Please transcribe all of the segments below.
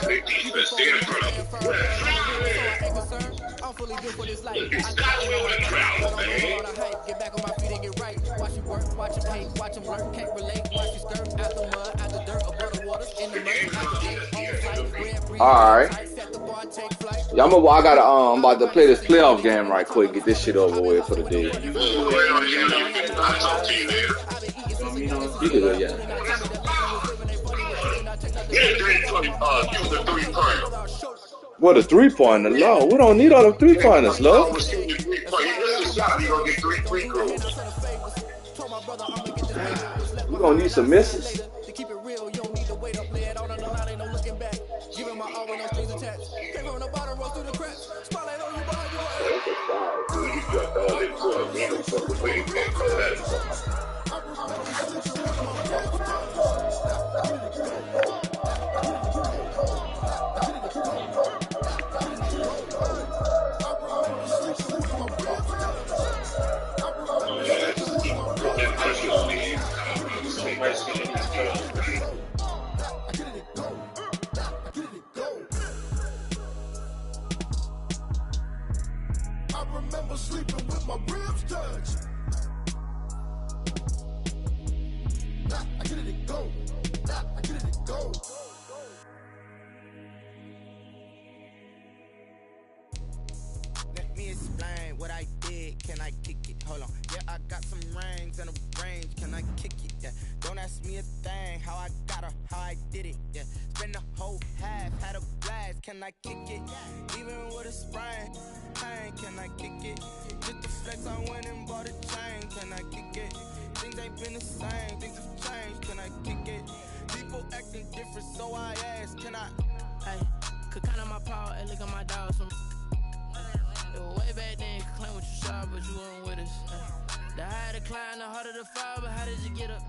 They defense, stay in front of him. I'm fully built for this life. It's got to be on the crowd, man. Get back on my feet and get right. Watch you work, watch him hate, watch him learn, can't relate. Watch you skirt out the mud, out the dirt, above the waters, in the mud, out the gate, on flight. Alright. Y'all know I gotta I'm about to play this playoff game right quick, get this shit over with for the day. I'll talk to you later. You can go, yeah. Use the 3-pointer. What, a 3-pointer? No, we don't need all the 3-pointers, Lo. We're gonna need some misses. I remember sleeping with my ribs touched. I get it, go. I get it, go. Let me explain what I did. Can I kick it? Hold on. Yeah, I got some rings and a range. Can I kick it? Yeah. Don't ask me a thing. How I got her, how I did it. Yeah. Spend the whole half, had a blast. Can I kick it? Even with a sprain. Can I kick it? Just the flex, I went and bought a chain. Can I kick it? Things ain't been the same. Things have changed. Can I kick it? People acting different, so I ask. Can I? Hey, could count on my power and look at my dogs from. Way back then, you could claim what you saw, but you weren't with us. The higher the climb, the harder the fall, but how did you get up?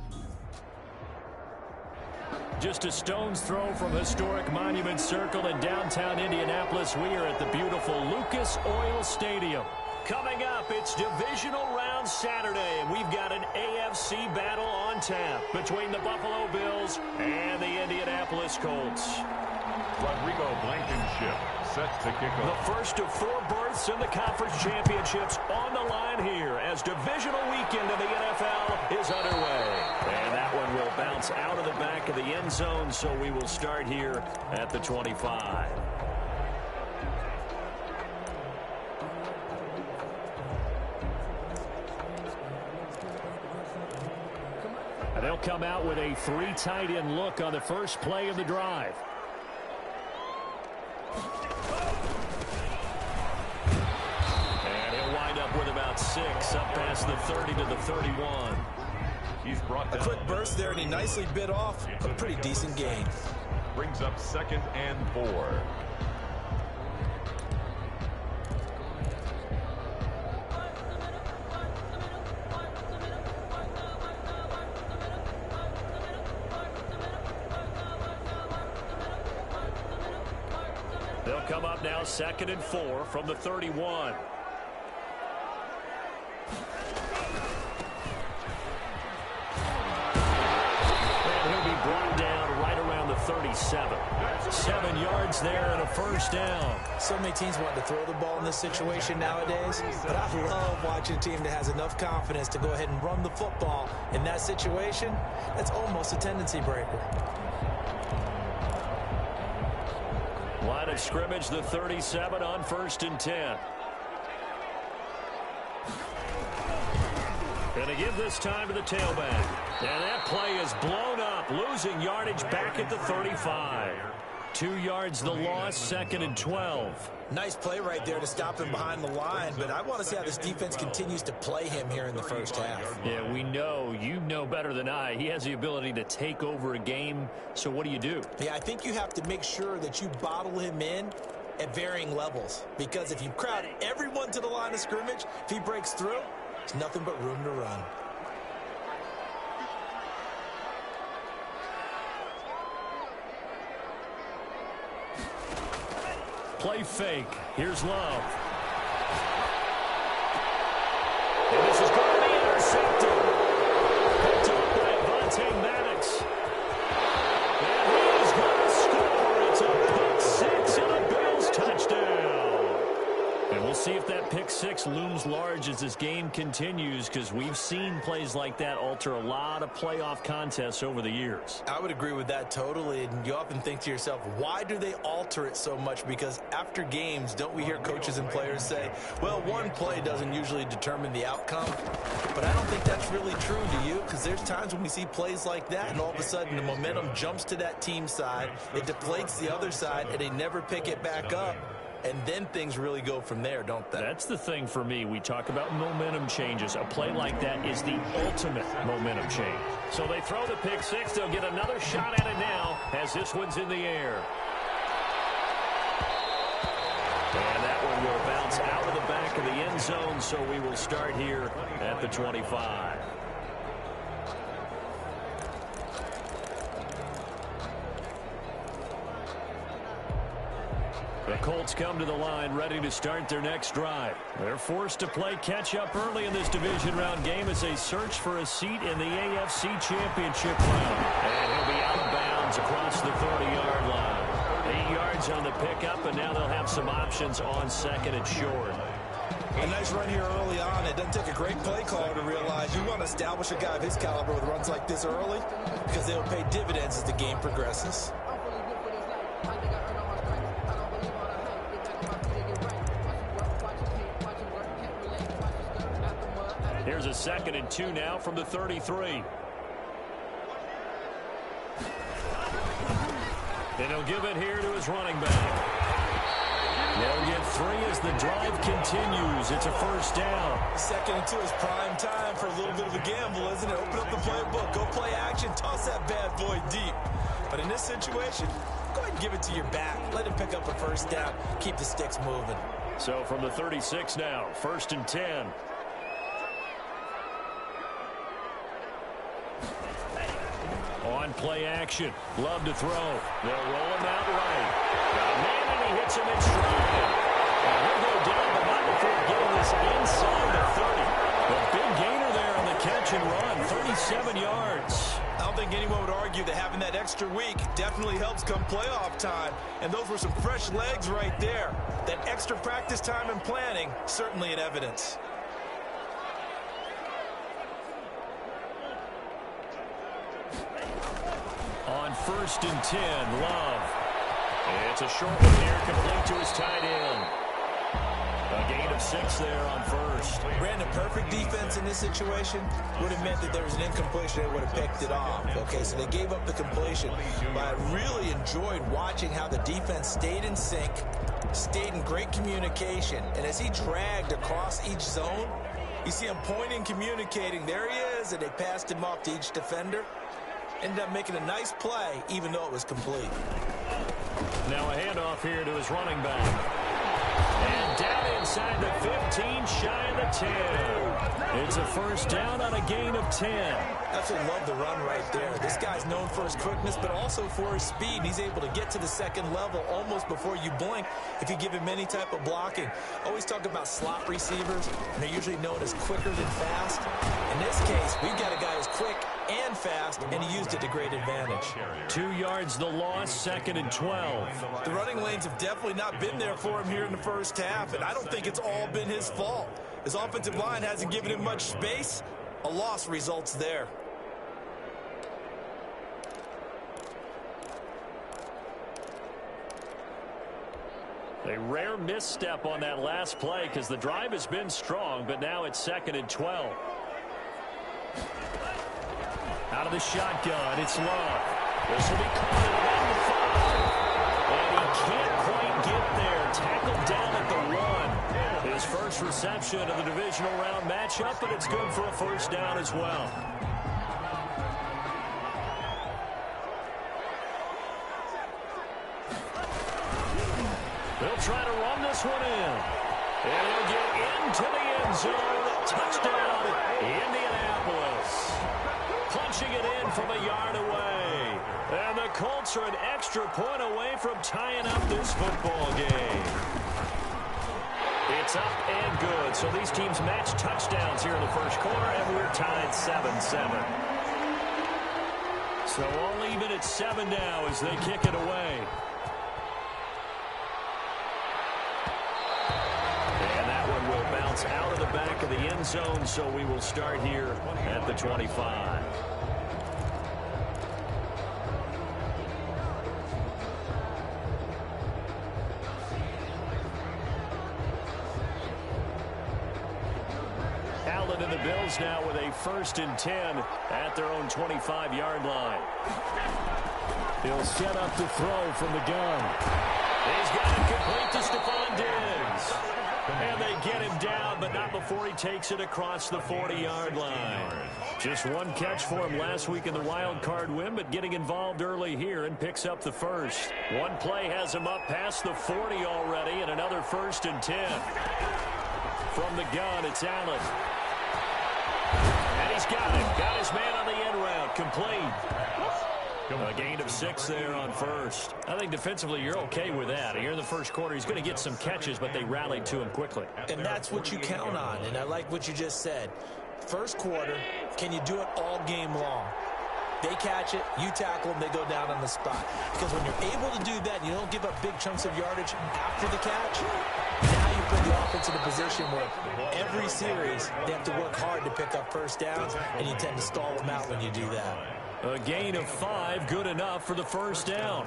Just a stone's throw from historic Monument Circle in downtown Indianapolis. We are at the beautiful Lucas Oil Stadium. Coming up, it's divisional round Saturday, and we've got an AFC battle on tap between the Buffalo Bills and the Indianapolis Colts. Rodrigo Blankenship set to kick off. The first of 4 berths in the conference championships on the line here as divisional weekend of the NFL is underway. And that one will bounce out of the back of the end zone, so we will start here at the 25. And they'll come out with a 3 tight end look on the first play of the drive. With about 6 up past the 30 to the 31. He's brought down. A quick burst there, and he nicely bit off a pretty decent gain. Brings up 2nd and 4. They'll come up now 2nd and 4 from the 31. Brought down right around the 37. 7 yards there and a first down. So many teams want to throw the ball in this situation nowadays, but I love watching a team that has enough confidence to go ahead and run the football in that situation. That's almost a tendency breaker. Line of scrimmage, the 37 on 1st and 10. Going to give this time to the tailback. And that play is blown up, losing yardage back at the 35. 2 yards the loss, 2nd and 12. Nice play right there to stop him behind the line, but I want to see how this defense continues to play him here in the first half. Yeah, we know, you know better than I, he has the ability to take over a game, so what do you do? Yeah, I think you have to make sure that you bottle him in at varying levels, because if you crowd everyone to the line of scrimmage, if he breaks through, there's nothing but room to run. Play fake. Here's Love. And this is going to be intercepted. Picked up by Avonte Maddox. And he is going to score. It's a six looms large as this game continues because we've seen plays like that alter a lot of playoff contests over the years. I would agree with that totally, and you often think to yourself, why do they alter it so much? Because after games, don't we hear coaches and players say, well, one play doesn't usually determine the outcome? But I don't think that's really true, do you? Because there's times when we see plays like that, and all of a sudden the momentum jumps to that team side, it deflates the other side, and they never pick it back up. And then things really go from there, don't they? That's the thing for me. We talk about momentum changes. A play like that is the ultimate momentum change. So they throw the pick six. They'll get another shot at it now as this one's in the air. And that one will bounce out of the back of the end zone, so we will start here at the 25. The Colts come to the line ready to start their next drive. They're forced to play catch-up early in this division round game as they search for a seat in the AFC Championship round. And he'll be out of bounds across the 30-yard line. 8 yards on the pickup, and now they'll have some options on second and short. A nice run here early on. It doesn't take a great play caller to realize you want to establish a guy of his caliber with runs like this early because they'll pay dividends as the game progresses. Here's a 2nd and 2 now from the 33. And he'll give it here to his running back. They'll get 3 as the drive continues. It's a first down. 2nd and 2 is prime time for a little bit of a gamble, isn't it? Open up the playbook, go play action, toss that bad boy deep. But in this situation, go ahead and give it to your back. Let him pick up a first down. Keep the sticks moving. So from the 36 now, 1st and 10. On play action. Love to throw. They'll roll him out right. Got a man, and he hits him in stride. And he'll go down, but not before getting this inside the 30. A big gainer there on the catch and run. 37 yards. I don't think anyone would argue that having that extra week definitely helps come playoff time. And those were some fresh legs right there. That extra practice time and planning, certainly in evidence. On 1st and 10, Love. It's a short one here, complete to his tight end. A gain of 6 there on 1st. Brandon, perfect defense in this situation would have meant that there was an incompletion. They would have picked it off. Okay, so they gave up the completion. But I really enjoyed watching how the defense stayed in sync, stayed in great communication. And as he dragged across each zone, you see him pointing, communicating. There he is, and they passed him off to each defender. Ended up making a nice play, even though it was complete. Now a handoff here to his running back. And down inside the 15, shy of the 10. It's a first down on a gain of 10. Absolutely love the run right there. This guy's known for his quickness, but also for his speed. He's able to get to the second level almost before you blink if you give him any type of blocking. Always talk about slot receivers, and they're usually known as quicker than fast. In this case, we've got a guy who's quick and fast, and he used it to great advantage. 2 yards the loss, 2nd and 12. The running lanes have definitely not been there for him here in the first half, and I don't think it's all been his fault. His offensive line hasn't given him much space. A loss results there. A rare misstep on that last play because the drive has been strong, but now it's 2nd and 12. Out of the shotgun, it's Love. This will be caught at the 5. And he can't quite get there. Tackled down at the 1. His first reception of the divisional round matchup, but it's good for a first down as well. They'll try to run this one in. And he'll get into the end zone. Touchdown, Indianapolis. Punching it in from a yard away. And the Colts are an extra point away from tying up this football game. It's up and good. So these teams match touchdowns here in the first quarter, and we're tied 7-7. So all even at 7 now as they kick it away. It's out of the back of the end zone, so we will start here at the 25. Allen and the Bills now with a 1st and 10 at their own 25-yard line. He'll set up to throw from the gun. He's got it complete to Stephon Diggs. And they get him down, but not before he takes it across the 40-yard line. Just one catch for him last week in the wild card win, but getting involved early here and picks up the first. One play has him up past the 40 already, and another 1st and 10. From the gun, it's Allen. And he's got it. Got his man on the end route. Complete. A gain of 6 there on first. I think defensively you're okay with that. Here in the first quarter, he's going to get some catches, but they rallied to him quickly. And that's what you count on, and I like what you just said. First quarter, can you do it all game long? They catch it, you tackle them, they go down on the spot. Because when you're able to do that, you don't give up big chunks of yardage after the catch, now you put the offense in a position where every series they have to work hard to pick up first downs, and you tend to stall them out when you do that. A gain of 5, good enough for the first down.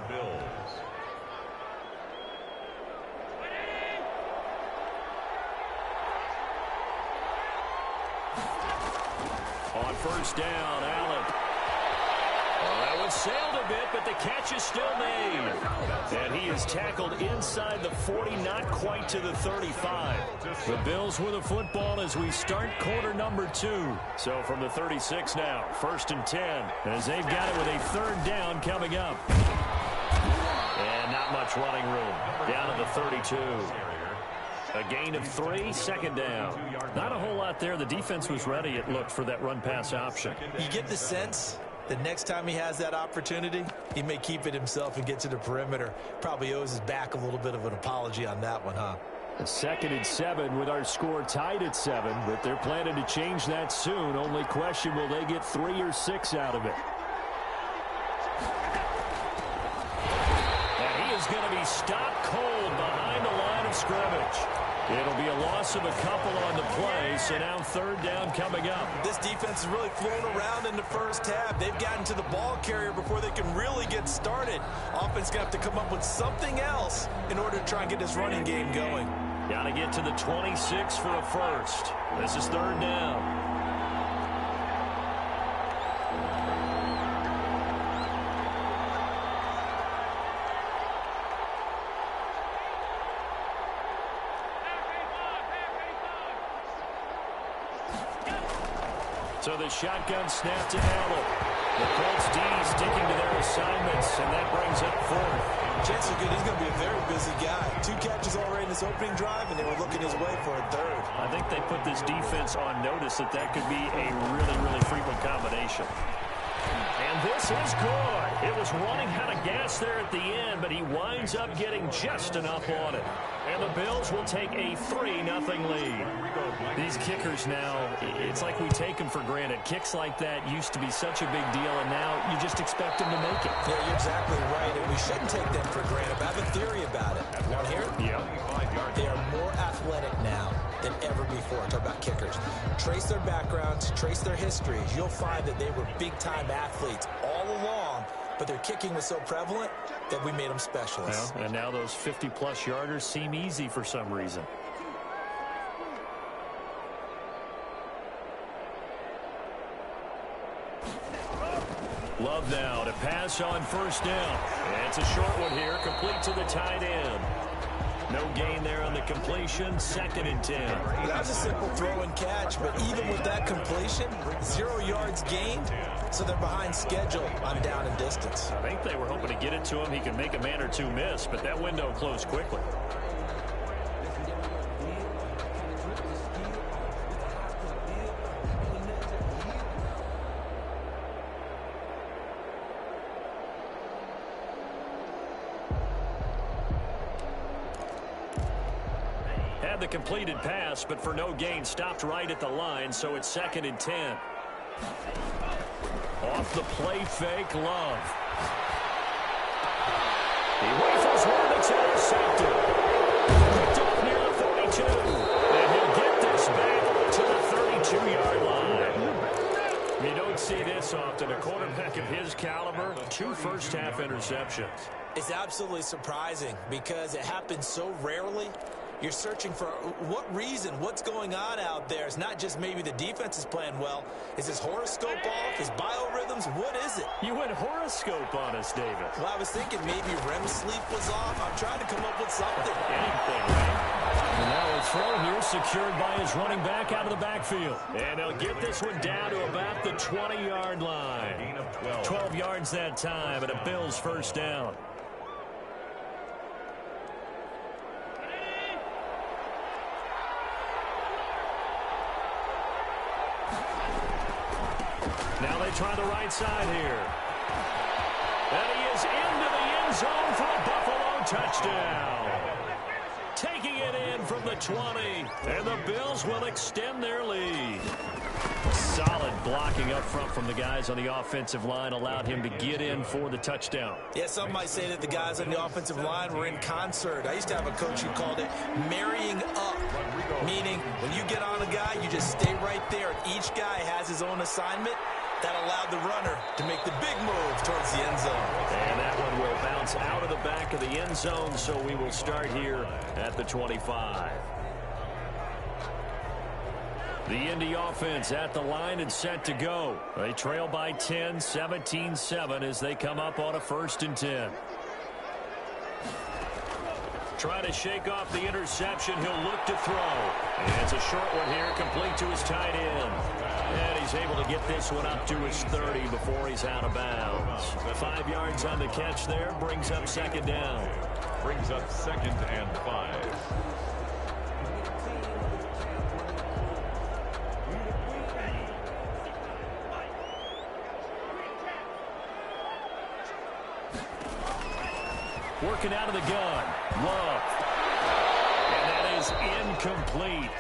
On first down, Allen. That one sailed a bit, but the catch is still made. And he is tackled inside the 40, not quite to the 35. The Bills with the football as we start quarter number 2. So from the 36 now, 1st and 10, as they've got it with a 3rd down coming up. And not much running room. Down to the 32. A gain of 3, 2nd down. Not a whole lot there. The defense was ready, it looked, for that run-pass option. You get the sense the next time he has that opportunity, he may keep it himself and get to the perimeter. Probably owes his back a little bit of an apology on that one, huh? A 2nd and 7 with our score tied at 7, but they're planning to change that soon. Only question, will they get 3 or 6 out of it? And he is going to be stopped cold behind the line of scrimmage. It'll be a loss of a couple on the play, so now 3rd down coming up. This defense is really flown around in the first half. They've gotten to the ball carrier before they can really get started. Offense going to have to come up with something else in order to try and get this running game going. Got to get to the 26 for a first. This is 3rd down. So the shotgun snap to Allen. The Colts D sticking to their assignments, and that brings up 4th. Chances are good he's going to be a very busy guy. 2 catches already in this opening drive, and they were looking his way for a 3rd. I think they put this defense on notice that that could be a really, really frequent combination. And this is good. It was running out of gas there at the end, but he winds up getting just enough on it. And the Bills will take a 3-0 lead. These kickers now, it's like we take them for granted. Kicks like that used to be such a big deal, and now you just expect them to make it. Yeah, you're exactly right, and we shouldn't take them for granted. But I have a theory about it. Want to hear it? Yeah. They are more athletic now than ever before. Talk about kickers. Trace their backgrounds, trace their histories. You'll find that they were big-time athletes all along, but their kicking was so prevalent that we made them specialists. Well, and now those 50-plus yarders seem easy for some reason. Love now to pass on first down. And it's a short one here, complete to the tight end. No gain there on the completion, 2nd and 10. That was a simple throw and catch, but even with that completion, 0 yards gained, so they're behind schedule on down and distance. I think they were hoping to get it to him. He could make a man or 2 miss, but that window closed quickly. The completed pass, but for no gain, stopped right at the line, so it's 2nd and 10. Off the play fake, Love. He rifles one that's intercepted. Picked off near the 42. And he'll get this don't see this often. A quarterback of his caliber, 2 first-half interceptions. It's absolutely surprising because it happens so rarely. You're searching for what reason, what's going on out there. It's not just maybe the defense is playing well. Is his horoscope off? His biorhythms? What is it? You went horoscope on us, David. Well, I was thinking maybe REM sleep was off. I'm trying to come up with something. Anything, right? And now a throw here secured by his running back out of the backfield. And they'll get this one down to about the 20-yard line. 12 yards that time, and a Bills first down. Now they try the right side here. And he is into the end zone for a Buffalo touchdown. Taking it in from the 20. And the Bills will extend their lead. Solid blocking up front from the guys on the offensive line allowed him to get in for the touchdown. Yeah, some might say that the guys on the offensive line were in concert. I used to have a coach who called it marrying up, meaning when you get on a guy, you just stay right there. And each guy has his own assignment. That allowed the runner to make the big move towards the end zone. And that one will bounce out of the back of the end zone, so we will start here at the 25. The Indy offense at the line and set to go. They trail by 10, 17-7 as they come up on a 1st and 10. Trying to shake off the interception. He'll look to throw. And it's a short one here, complete to his tight end. And he's able to get this one up to his 30 before he's out of bounds. 5 yards on the catch there, brings up 2nd down. Brings up 2nd and 5. Working out of the gun. Love. And that is incomplete.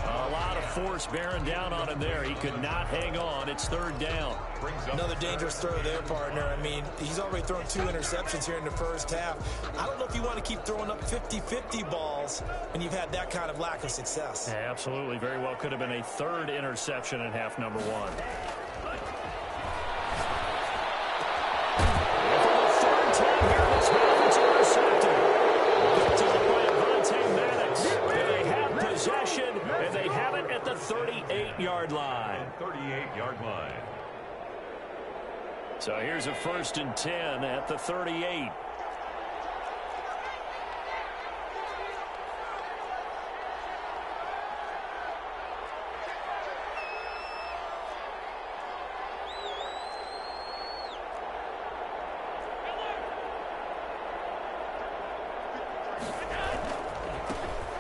A lot of force bearing down on him there. He could not hang on. It's 3rd down. Another dangerous throw there, partner. I mean, he's already thrown 2 interceptions here in the first half. I don't know if you want to keep throwing up 50-50 balls when you've had that kind of lack of success. Yeah, absolutely. Very well could have been a 3rd interception in half number 1. And they have it at the 38-yard line. 38-yard line. So here's a 1st and 10 at the 38.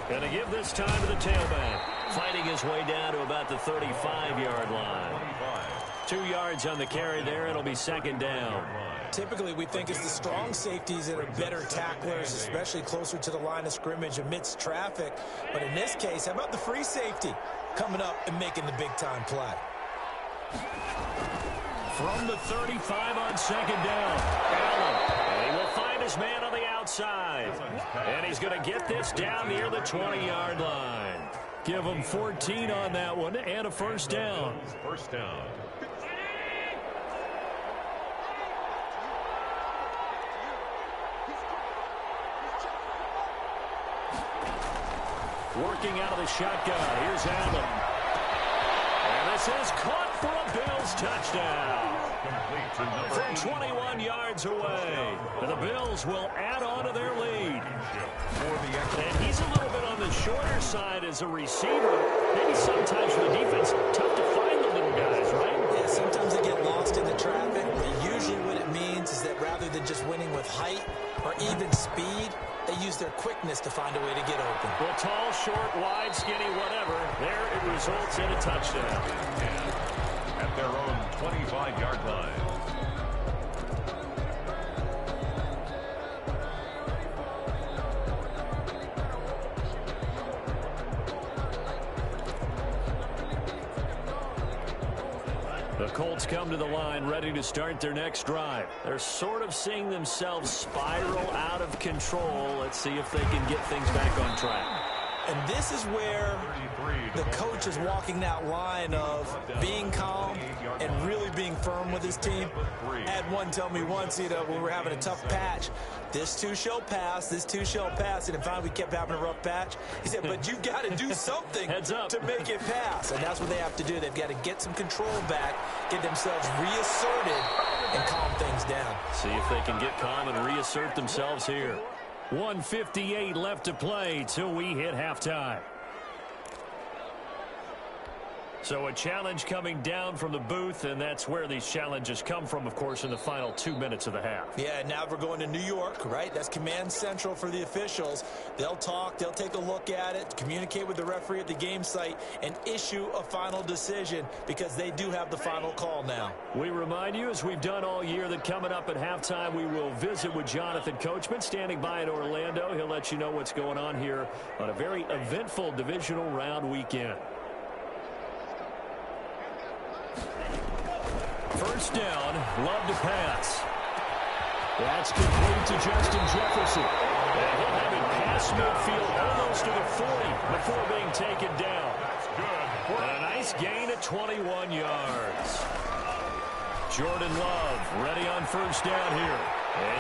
Going to give this time to the tailback. Fighting his way down to about the 35-yard line. 2 yards on the carry there. It'll be 2nd down. Typically, we think it's the strong safeties that are better tacklers, especially closer to the line of scrimmage amidst traffic. But in this case, how about the free safety coming up and making the big-time play? From the 35 on 2nd down. Allen. And he will find his man on the outside. And he's going to get this down near the 20-yard line. Give him 14 on that one and a 1st down. 1st down. Working out of the shotgun. Here's Allen. And this is caught for a Bills touchdown. From 21 yards away. And the Bills will add on to their lead. And he's a little bit on the shorter side as a receiver. Maybe sometimes for the defense, tough to find the little guys, right? Yeah, sometimes they get lost in the traffic, but usually what it means is that rather than just winning with height or even speed, they use their quickness to find a way to get open. Well, tall, short, wide, skinny, whatever. There it results in a touchdown. At their own 25-yard line. The Colts come to the line ready to start their next drive. They're sort of seeing themselves spiral out of control. Let's see if they can get things back on track. And this is where the coach is walking that line of being calm and really being firm with his team. I had one tell me once, when we were having a tough patch, this too shall pass, this too shall pass. And finally we kept having a rough patch. He said, but you've got to do something to make it pass. And that's what they have to do. They've got to get some control back, get themselves reasserted, and calm things down. See if they can get calm and reassert themselves here. 1:58 left to play till we hit halftime. So a challenge coming down from the booth, and that's where these challenges come from, of course, in the final 2 minutes of the half. Yeah, now we're going to New York, right? That's command central for the officials. They'll talk, they'll take a look at it, communicate with the referee at the game site, and issue a final decision because they do have the final call now. We remind you, as we've done all year, that coming up at halftime, we will visit with Jonathan Coachman, standing by in Orlando. He'll let you know what's going on here on a very eventful divisional round weekend. First down, Love to pass. That's complete to Justin Jefferson. And he'll have it past midfield almost to the 40 before being taken down. And a nice gain at 21 yards. Jordan Love ready on first down here.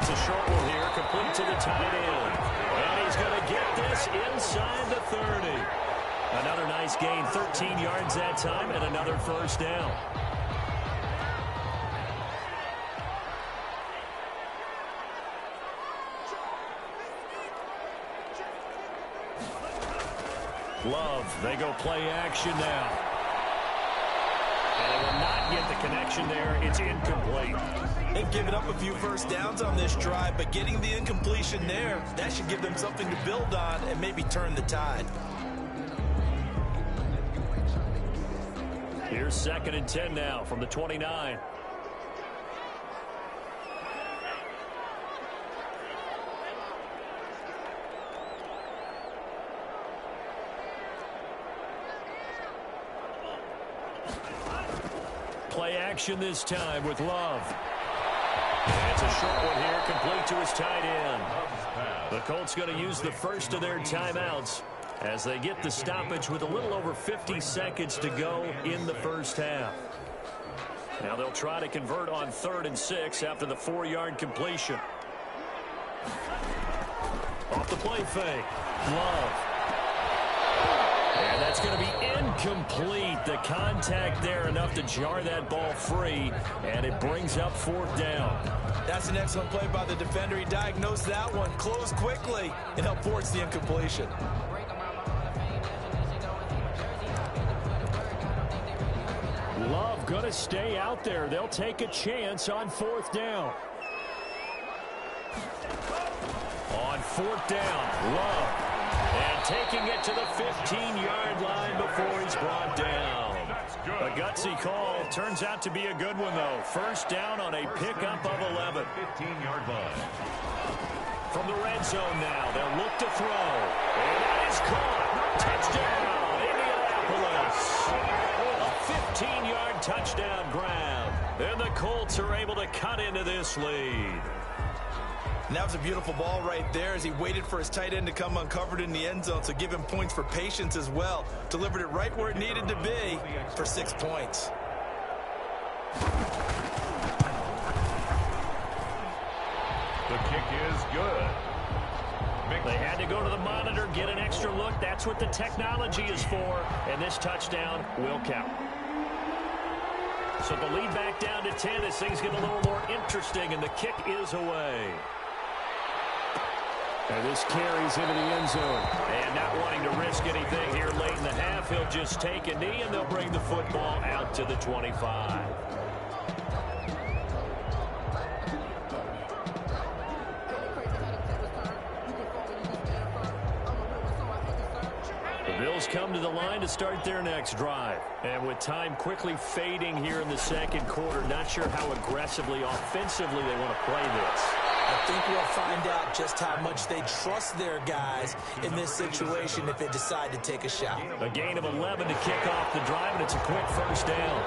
It's a short one here, complete to the tight end. And he's going to get this inside the 30. Another nice gain, 13 yards that time, and another first down. Love, they go play action now. And they will not get the connection there. It's incomplete. They've given up a few first downs on this drive, but getting the incompletion there, that should give them something to build on and maybe turn the tide. Here's 2nd and 10 now from the 29. Play action this time with Love. And it's a short one here, complete to his tight end. The Colts going to use the first of their timeouts as they get the stoppage with a little over 50 seconds to go in the first half. Now they'll try to convert on 3rd and 6 after the 4-yard completion. Off the play fake. Love. And that's going to be incomplete. The contact there enough to jar that ball free, and it brings up 4th down. That's an excellent play by the defender. He diagnosed that one, closed quickly, and helped force the incompletion. Love going to stay out there. They'll take a chance on 4th down. On 4th down, Love. And taking it to the 15-yard line before he's brought down. A gutsy call. Turns out to be a good one, though. First down on a pickup of 11. 15-yard line. From the red zone now, they'll look to throw. And that is caught. Touchdown, Indianapolis. A 15-yard touchdown grab. And the Colts are able to cut into this lead. And that was a beautiful ball right there as he waited for his tight end to come uncovered in the end zone, so give him points for patience as well. Delivered it right where it needed to be for 6 points. The kick is good. They had to go to the monitor, get an extra look. That's what the technology is for, and this touchdown will count. So the lead back down to 10 as things get a little more interesting, and the kick is away. And this carries into the end zone. And not wanting to risk anything here late in the half, he'll just take a knee, and they'll bring the football out to the 25. The Bills come to the line to start their next drive. And with time quickly fading here in the second quarter, not sure how aggressively, offensively they want to play this. I think we'll find out just how much they trust their guys in this situation if they decide to take a shot. A gain of 11 to kick off the drive, and it's a quick first down.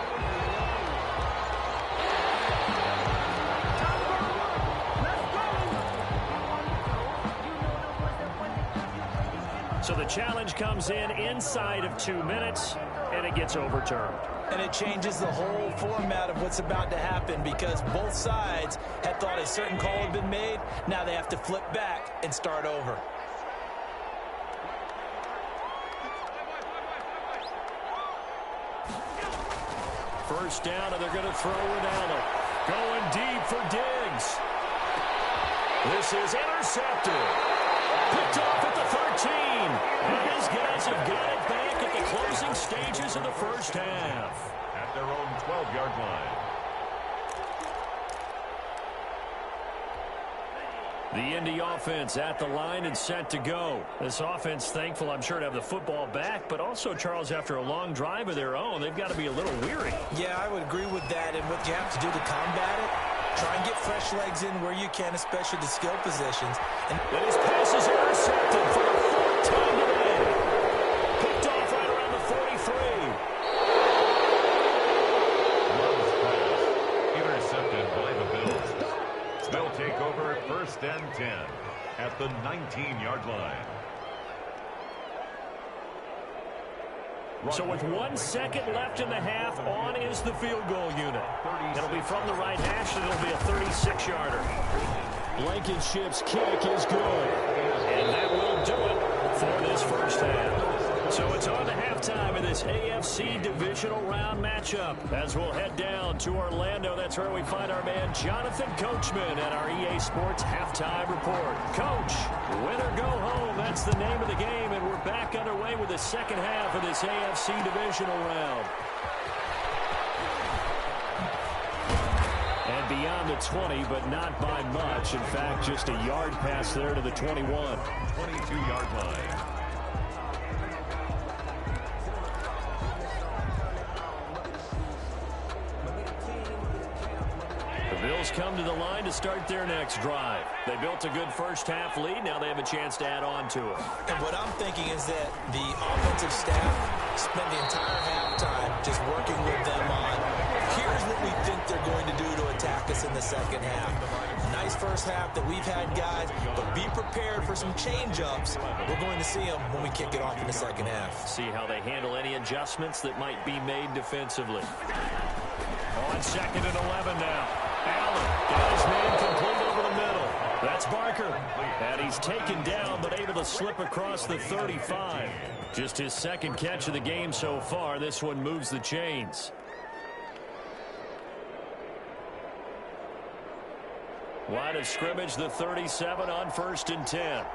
So the challenge comes in inside of 2 minutes, and it gets overturned. And it changes the whole format of what's about to happen because both sides had thought a certain call had been made. Now they have to flip back and start over. First down, and they're going to throw it Allen. Going deep for Diggs. This is intercepted. Picked off at the 13. And his guys have got it back at the closing stages of the first half. At their own 12-yard line. The Indy offense at the line and set to go. This offense thankful, I'm sure, to have the football back, but also, Charles, after a long drive of their own, they've got to be a little weary. Yeah, I would agree with that, and what you have to do to combat it, try and get fresh legs in where you can, especially the skill positions. And his pass is intercepted for the fourth time today. Picked off right around the 43. Love's pass intercepted by the Bills. They'll take over first and 10 at the 19-yard line. So with 1 second left in the half, on is the field goal unit. It'll be from the right hash, and it'll be a 36-yarder. Blankenship's kick is good. And that will do it for this first half. So it's on to halftime in this AFC divisional round matchup. As we'll head down to Orlando, that's where we find our man Jonathan Coachman at our EA Sports Halftime Report. Coach, win or go home, that's the name of the game, and we're back underway with the second half of this AFC divisional round. And beyond the 20, but not by much. In fact, just a yard pass there to the 21. 22-yard line. Bills come to the line to start their next drive. They built a good first half lead. Now they have a chance to add on to it. And what I'm thinking is that the offensive staff spent the entire halftime just working with them on, here's what we think they're going to do to attack us in the second half. Nice first half that we've had, guys, but be prepared for some change-ups. We're going to see them when we kick it off in the second half. See how they handle any adjustments that might be made defensively. On second and 11 now. Allen got his man complete over the middle. That's Barker. And he's taken down, but able to slip across the 35. Just his second catch of the game so far. This one moves the chains. Line of scrimmage, the 37 on first and 10.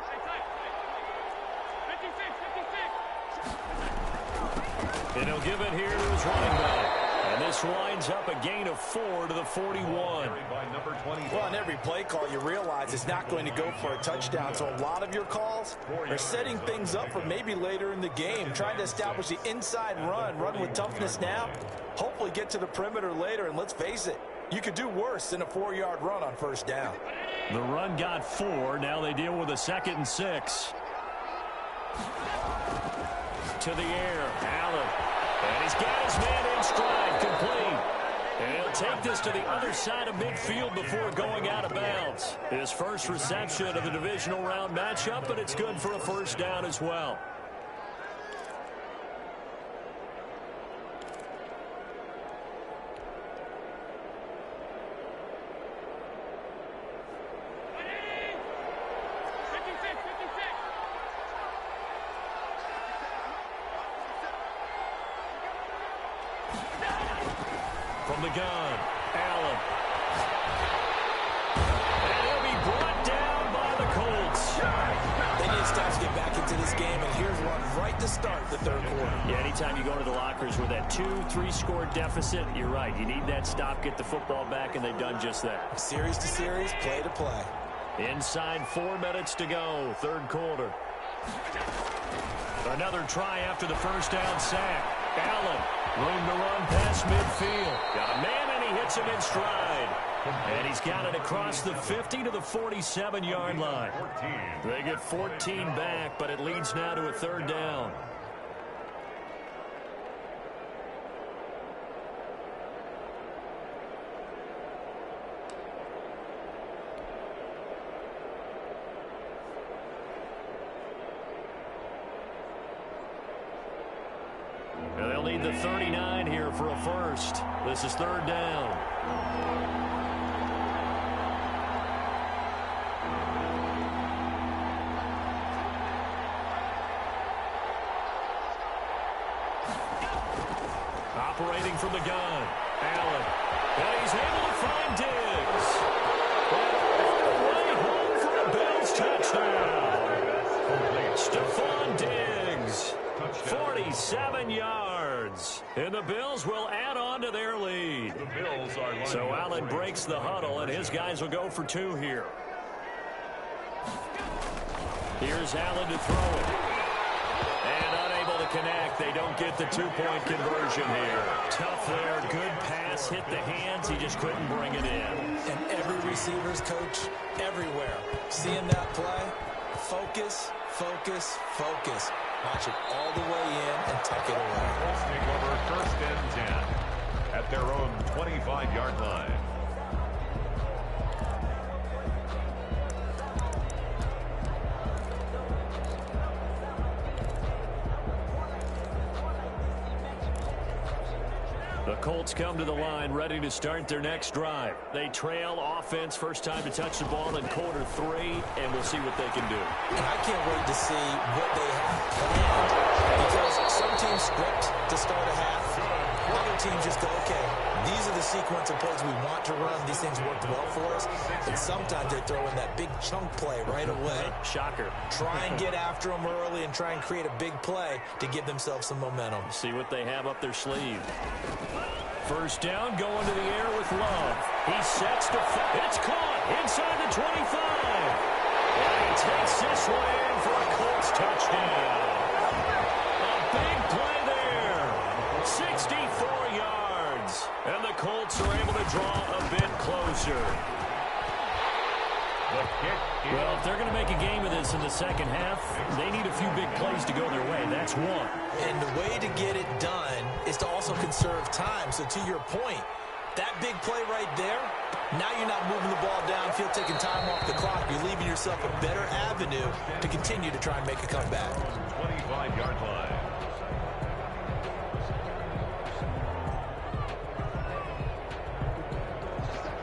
And he'll give it here to his running back. And this winds up a gain of 4 to the 41. Well, on every play call, you realize it's not going to go for a touchdown. So a lot of your calls are setting things up for maybe later in the game, trying to establish the inside run with toughness now, hopefully get to the perimeter later. And let's face it, you could do worse than a 4-yard run on first down. The run got 4. Now they deal with a 2nd and 6. To the air, Allen. And he's got his man in stride, complete. And he'll take this to the other side of midfield before going out of bounds. His first reception of the divisional round matchup, but it's good for a first down as well. From the gun, Allen. And he'll be brought down by the Colts. They need to start to get back into this game, and here's one right to start the third quarter. Yeah, anytime you go to the lockers with that 2-3 score deficit, you're right. You need that stop, get the football back, and they've done just that. Series to series, play to play. Inside 4 minutes to go, third quarter. Another try after the first down sack. Allen, room to run past midfield. Got a man, and he hits him in stride. And he's got it across the 50 to the 47-yard line. They get 14 back, but it leads now to a third down. need the 39 here for a first. This is third down. Operating from the gun, Allen. And he's able to find Diggs. Way home for a Bills touchdown. Stephon Diggs, 47 yards. And the Bills will add on to their lead. So Allen breaks the huddle, and his guys will go for 2 here. Here's Allen to throw it. And unable to connect. They don't get the 2-point conversion here. Tough there. Good pass. Hit the hands. He just couldn't bring it in. And every receiver's coach everywhere. Seeing that play, focus, focus, focus. Watch it all the way in and tuck it away. Let's take over first and 10 at their own 25-yard line. The Colts come to the line ready to start their next drive. They trail offense, first time to touch the ball in quarter 3, and we'll see what they can do. And I can't wait to see what they have planned, because some teams script to start a half. Other teams just go, okay, these are the sequence of plays we want to run. These things worked well for us. And sometimes they throw in that big chunk play right away. Shocker. Try and get after them early and try and create a big play to give themselves some momentum. See what they have up their sleeve. First down, going to the air with Love. He sets to it's caught inside the 25. And he takes this one in for a Colts touchdown. A big play there. 64 yards. And the Colts are able to draw a bit closer. Well, if they're going to make a game of this in the second half, they need a few big plays to go their way. That's one. And the way to get it done is to also conserve time. So to your point, that big play right there, now you're not moving the ball downfield, taking time off the clock. You're leaving yourself a better avenue to continue to try and make a comeback. 25-yard line.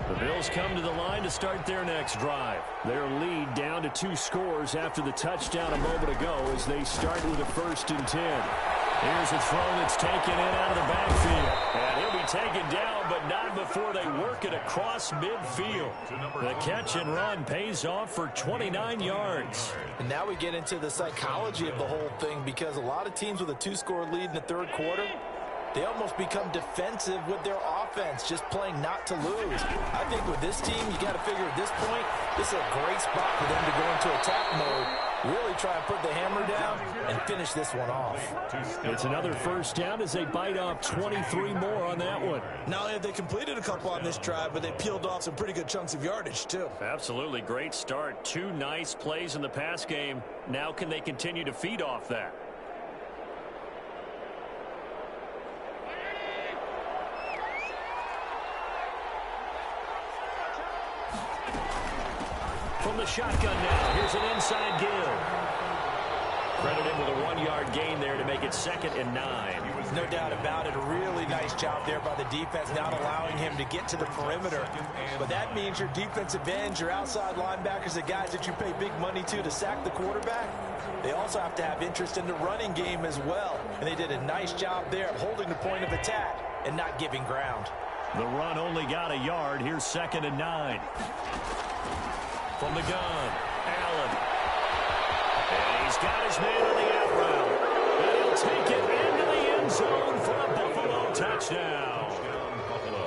The Bills come to the line to start their next drive. Their lead down to 2 scores after the touchdown a moment ago as they start with a 1st and 10. Here's a throw that's taken in out of the backfield. And he'll be taken down, but not before they work it across midfield. The catch and run pays off for 29 yards. And now we get into the psychology of the whole thing, because a lot of teams with a 2-score lead in the third quarter, they almost become defensive with their offense, just playing not to lose. I think with this team, you got to figure at this point, this is a great spot for them to go into attack mode, really try and put the hammer down and finish this one off. It's another first down as they bite off 23 more on that one. Not only have they completed a couple on this drive, but they peeled off some pretty good chunks of yardage, too. Absolutely great start. 2 nice plays in the pass game. Now can they continue to feed off that? From the shotgun now, here's an inside give. Credit him with a 1-yard gain there to make it 2nd and 9. No doubt about it. A really nice job there by the defense, not allowing him to get to the perimeter. But that means your defensive ends, your outside linebackers, the guys that you pay big money to sack the quarterback, they also have to have interest in the running game as well. And they did a nice job there of holding the point of attack and not giving ground. The run only got a yard. Here's 2nd and 9. From the gun, Allen. And he's got his man on the out route. And he'll take it into the end zone for a Buffalo touchdown.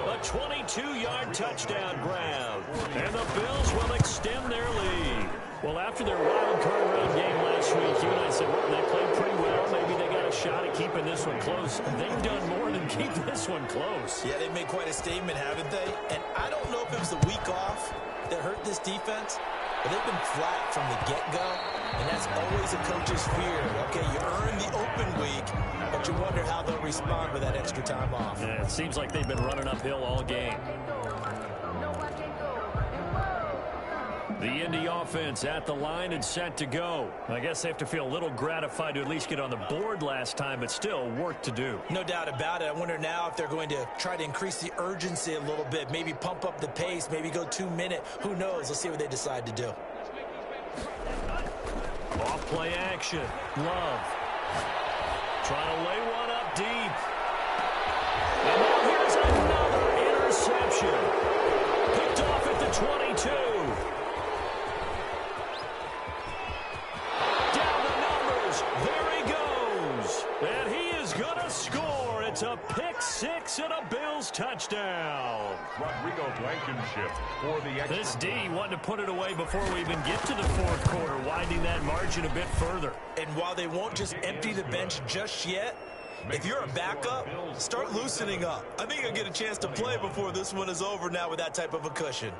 A 22-yard touchdown grab. And the Bills will extend their lead. Well, after their wild card round game last week, you and I said, well, they played pretty well. Maybe they got a shot at keeping this one close. They've done more than keep this one close. Yeah, they've made quite a statement, haven't they? And I don't know if it was the week off that hurt this defense, but they've been flat from the get-go, and that's always a coach's fear. Okay, you earn the open week, but you wonder how they'll respond with that extra time off. Yeah, it seems like they've been running uphill all game. The Indy offense at the line and set to go. I guess they have to feel a little gratified to at least get on the board last time, but still work to do. No doubt about it. I wonder now if they're going to try to increase the urgency a little bit, maybe pump up the pace, maybe go 2-minute. Who knows? Let's see what they decide to do. Off play action. Love. Trying to lay one up deep. And now here's another interception. Picked off at the 22. And he is going to score. It's a pick six and a Bills touchdown. Rodrigo Blankenship for the extra. This D wanted to put it away before we even get to the fourth quarter, widening that margin a bit further. And while they won't just empty the bench just yet, if you're a backup, start loosening up. I think you'll get a chance to play before this one is over now with that type of a cushion.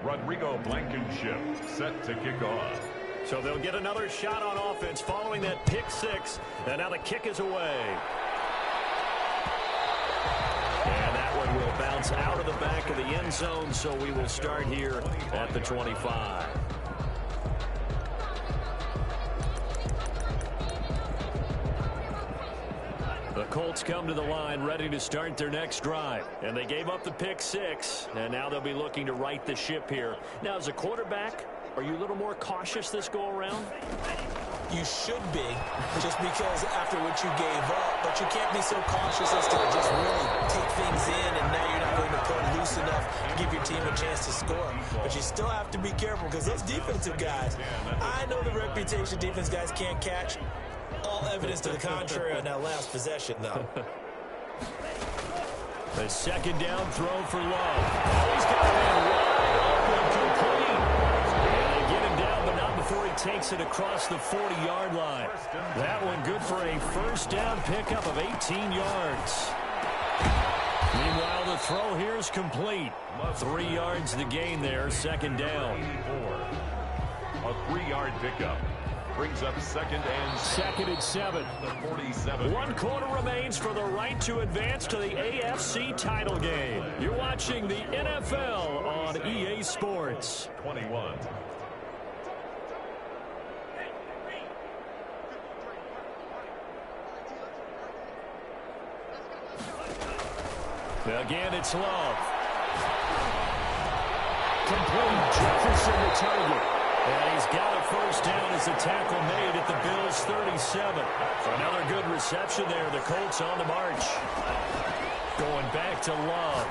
Rodrigo Blankenship set to kick off. So they'll get another shot on offense following that pick six. And now the kick is away. And that one will bounce out of the back of the end zone, so we will start here at the 25. The Colts come to the line ready to start their next drive. And they gave up the pick six, and now they'll be looking to right the ship here. Now, as a quarterback, are you a little more cautious this go-around? You should be, just because after what you gave up, but you can't be so cautious as to just really take things in, and now you're not going to play loose enough to give your team a chance to score. But you still have to be careful, because those defensive guys, I know the reputation defense guys can't catch. All evidence to the contrary on that last possession, though. The second down throw for Love. Oh, he's got a man wide open, complete. And they get him down, but not before he takes it across the 40-yard line. That one good for a first down pickup of 18 yards. Meanwhile, the throw here is complete. 3 yards the gain there, second down. A 3-yard pickup. Brings up second and 7. The 47. 1 quarter remains for the right to advance to the AFC title game. You're watching the NFL on EA Sports. 21. Again, it's Love. Complete. Jefferson the target. And he's got a first down as the tackle made at the Bills' 37. Another good reception there. The Colts on the march. Going back to Love.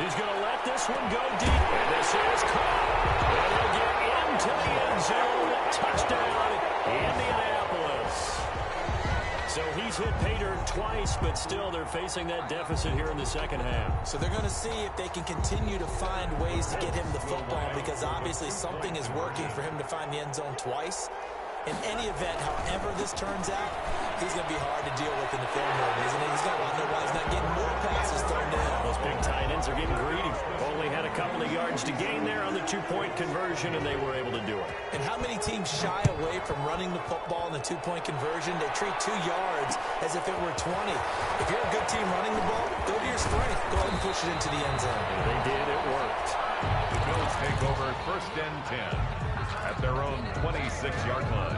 He's going to let this one go deep. And this is caught. And they'll get into the end zone. Touchdown, Indianapolis. So he's hit pay dirt twice, but still they're facing that deficit here in the second half. So they're going to see if they can continue to find ways to get him the football, because obviously something is working for him to find the end zone twice. In any event, however this turns out, he's going to be hard to deal with in the film mode, isn't he? He's going to want to know why he's not getting more passes thrown to him. Those big tight ends are getting greedy. Only had a couple of yards to gain there on the two-point conversion, and they were able to do it. And how many teams shy away from running the football in the two-point conversion? They treat 2 yards as if it were 20. If you're a good team running the ball, go to your strength. Go ahead and push it into the end zone. And they did. It worked. The Bills take over first and 10 at their own 26-yard line.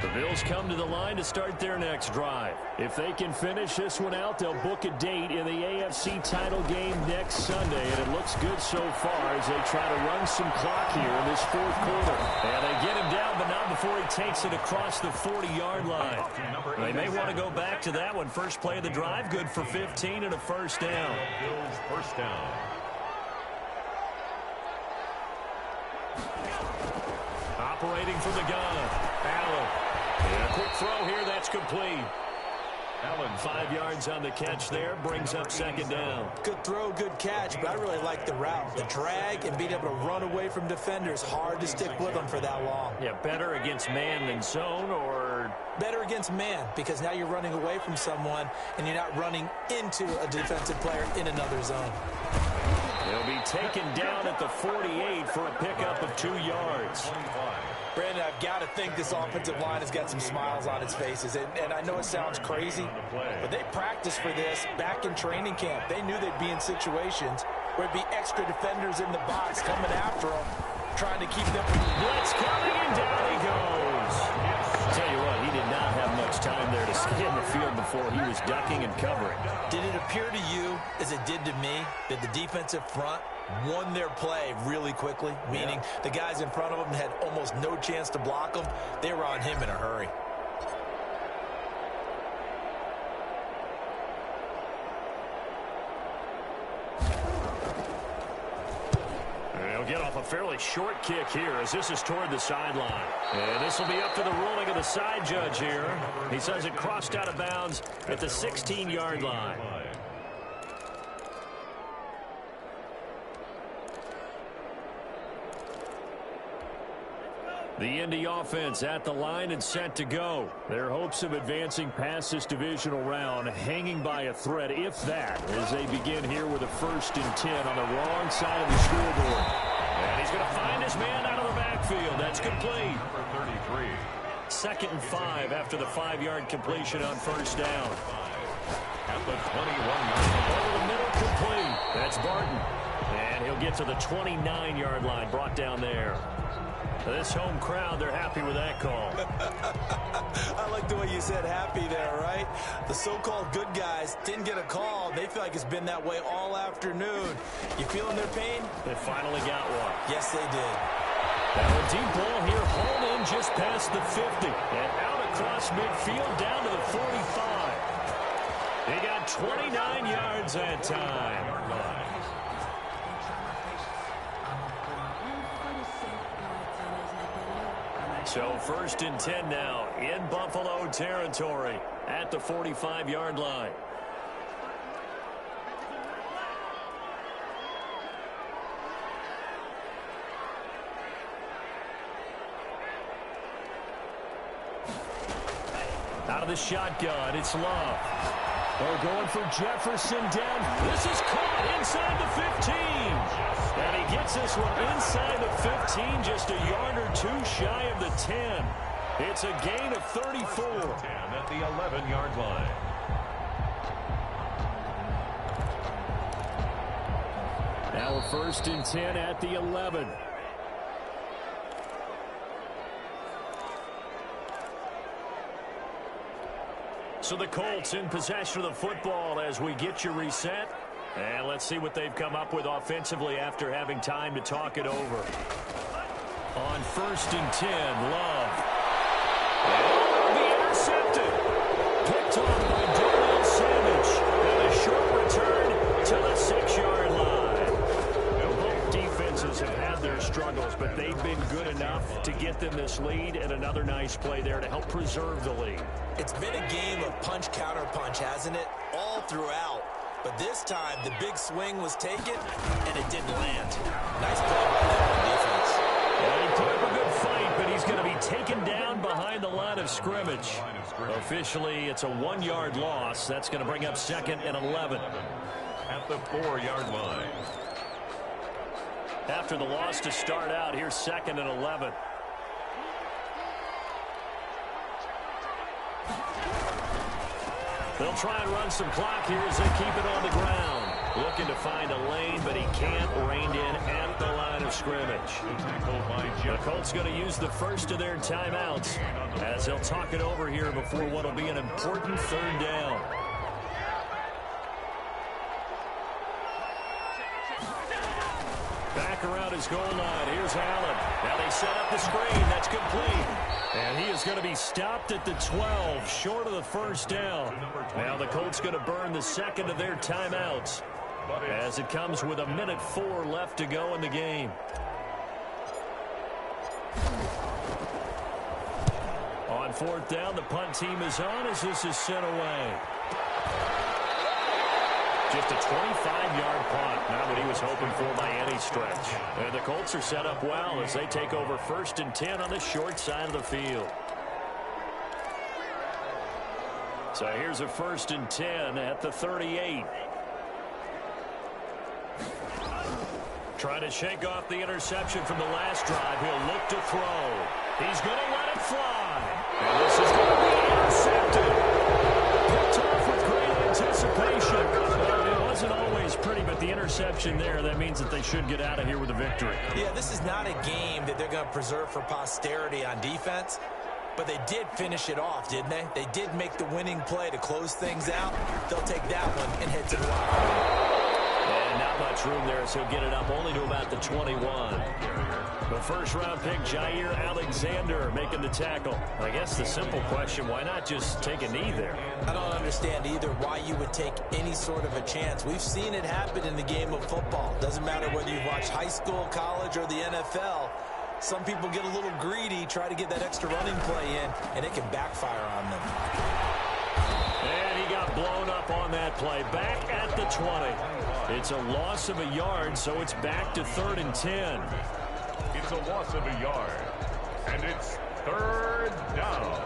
The Bills come to the line to start their next drive. If they can finish this one out, they'll book a date in the AFC title game next Sunday, and it looks good so far as they try to run some clock here in this fourth quarter. And they get him down, but not before he takes it across the 40-yard line. They may want to go back to that one. First play of the drive, good for 15 and a first down. Bills first down. Operating from the gun, Allen. And a quick throw here, that's complete. Allen 5 yards on the catch there, brings up second down. Good throw, good catch, but I really like the route. The drag and being able to run away from defenders, hard to stick with them for that long. Yeah, better against man than zone, or? Better against man, because now you're running away from someone and you're not running into a defensive player in another zone. He'll be taken down at the 48 for a pickup of 2 yards. 25. Brandon, I've got to think this offensive line has got some smiles on its faces. And I know it sounds crazy, but they practiced for this back in training camp. They knew they'd be in situations where it'd be extra defenders in the box coming after them, trying to keep them from... Blitz coming, and down he goes. I'll tell you what, he did not have much time there to scan the field before he was ducking and covering. Did it appear to you, as it did to me, that the defensive front won their play really quickly? Meaning the guys in front of them had almost no chance to block them. They were on him in a hurry. Get off a fairly short kick here as this is toward the sideline. And this will be up to the ruling of the side judge here. He says it crossed out of bounds at the 16-yard line. The Indy offense at the line and set to go. Their hopes of advancing past this divisional round hanging by a thread, if that, as they begin here with a 1st and 10 on the wrong side of the scoreboard. And he's going to find his man out of the backfield. That's complete. Number 33. 2nd and 5 after the 5-yard completion on 1st down. At the 21-yard line. Over the middle, complete. That's Barton. And he'll get to the 29-yard line, brought down there. This home crowd, they're happy with that call. I like the way you said happy there, right? The so-called good guys didn't get a call. They feel like it's been that way all afternoon. You feeling their pain? They finally got one. Yes, they did. Now a deep ball here, hauled in just past the 50. And out across midfield, down to the 45. They got 29 yards that time. So 1st and 10 now in Buffalo territory at the 45-yard line. Out of the shotgun, it's Love. They're going for Jefferson down. This is caught inside the 15. And he gets this one inside the 15, just a yard or two shy of the 10. It's a gain of 34. 10 at the 11-yard line. Now a 1st and 10 at the 11. So the Colts in possession of the football as we get you reset. And let's see what they've come up with offensively after having time to talk it over. On 1st and 10, Love. And it'll be intercepted. Picked off by Darnell Savage. And a short return to the 6-yard line. Both defenses have had their struggles, but they've been good enough to get them this lead, and another nice play there to help preserve the lead. It's been a game of punch-counter-punch, hasn't it? All throughout. But this time, the big swing was taken, and it didn't land. Nice play by them on defense. Well, he put up a good fight, but he's going to be taken down behind the line of scrimmage. Officially, it's a 1-yard loss. That's going to bring up 2nd and 11. At the 4-yard line. After the loss to start out, here's 2nd and 11. They'll try and run some clock here as they keep it on the ground. Looking to find a lane, but he can't. Reined in at the line of scrimmage. The Colts going to use the first of their timeouts as they'll talk it over here before what will be an important 3rd down. Back around his goal line. Here's Allen. Now they set up the screen. That's complete. And he is going to be stopped at the 12, short of the 1st down. Now the Colts going to burn the 2nd of their timeouts as it comes with 1:04 left to go in the game. On 4th down, the punt team is on as this is sent away. Just a 25-yard punt. Not what he was hoping for by any stretch. And the Colts are set up well as they take over 1st and 10 on the short side of the field. So here's a 1st and 10 at the 38. Trying to shake off the interception from the last drive. He'll look to throw. He's going to let it fly. And this is going to be intercepted. Picked off with great anticipation. Well, it wasn't always pretty, but the interception there, that means that they should get out of here with a victory. Yeah, this is not a game that they're going to preserve for posterity on defense. But they did finish it off, didn't they? They did make the winning play to close things out. They'll take that one and head to the line. And not much room there, so get it up only to about the 21. The first-round pick, Jair Alexander, making the tackle. I guess the simple question, why not just take a knee there? I don't understand either why you would take any sort of a chance. We've seen it happen in the game of football. Doesn't matter whether you've watched high school, college, or the NFL. Some people get a little greedy, try to get that extra running play in, and it can backfire on them. And he got blown up on that play. Back at the 20. It's a loss of a yard, so it's back to 3rd and 10. It's a loss of a yard, and it's 3rd down.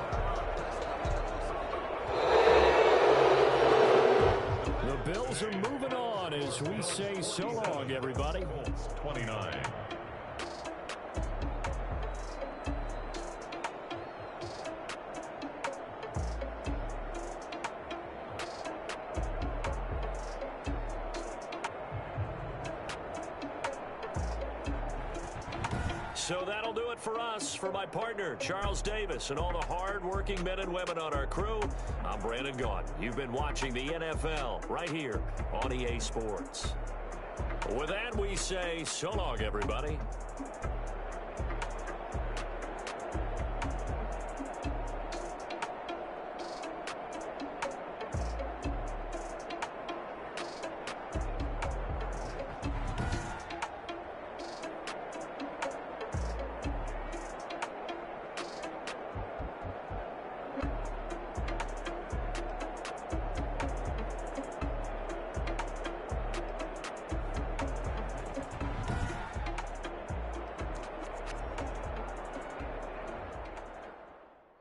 The Bills are moving on as we say so long, everybody. 29. So that'll do it for us. For my partner, Charles Davis, and all the hard-working men and women on our crew, I'm Brandon Gaudin. You've been watching the NFL right here on EA Sports. With that, we say so long, everybody.